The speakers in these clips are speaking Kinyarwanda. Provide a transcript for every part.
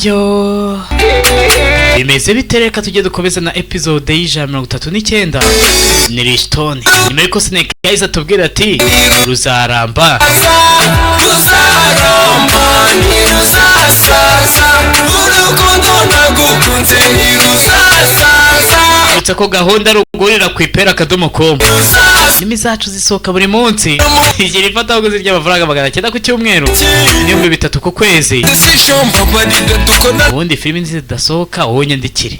Iyo bimeze bitereka tujye dukomeza na episode y'ijana 39 ni Rishton. Nyuma yuko Snake Eyes atubwira ati ruzaramba uretse ko gahunda rugurira ku ipera.com filimi zacu zisohoka buri munsi igira ifatabuguzi ry'amafaranga 900 ku cyumweru n'ibihumbi 3 ku kwezi. ubundi filimi zidasohoka wowe nyandikire.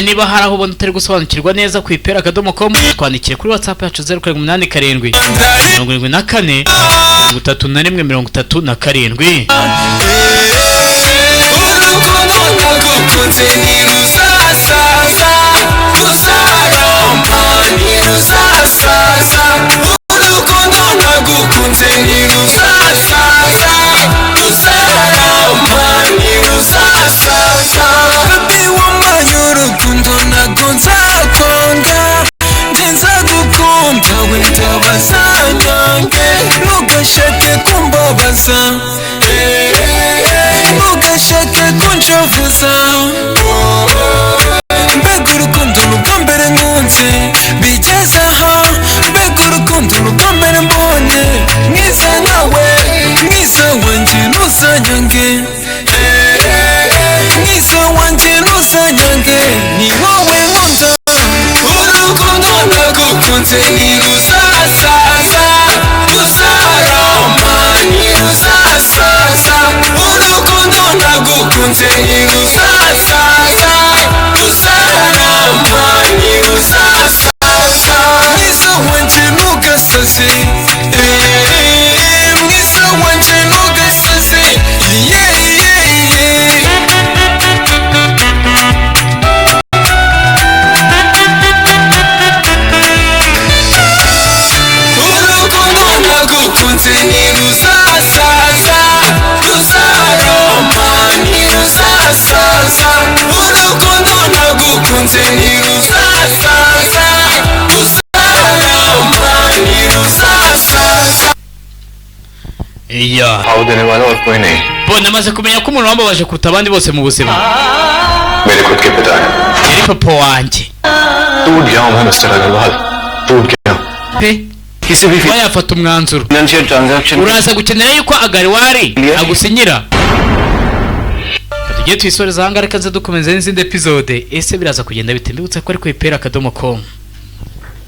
niba hari aho ubona utari gusobanukirwa neza ku ipera.com twandikire kuri WhatsApp yacu 0787 74 31 ugashaka kunjovuza mbega urukundo rugambere nkunze bigeze aha mbega urukundo rugambere mbonye mwiza nawe mwiza wanjye ntuzanyange mwiza wanjye ntuzanyange ni wowe nkunda urukundo nagukunze ntiruzasaza ruzaramba ntiruzasaza urukundo nagukunze ntiruzasaza ruzaramba ntiruzasaza mwiza wanjye ntugasaze mwiza wanjye ntugasaze urukundo nagukunze ntiruzasaza ruzaramba ntiruzasaza urukundo nagukunze ntiruzasaza ruzaramba ntiruzasaza. Iya भाव देने वाला और कोई नहीं. namaze kumenya ko umuntu wambabaje kuruta abandi bose mu buzima मेरे खुद के पिता है. yari papa wanjye. टूट गया हूं मैं मिस्टर अग्रवाल. टूट गया. pe किसी भी yafata umwanzuro financial transaction uraza gukenera yuko Agarwari agusinyira. tugiye twisoreza hanga reka nze dukomeza n'izindi episode ese biraza kugenda bitembutse ko ari ku ipera.com.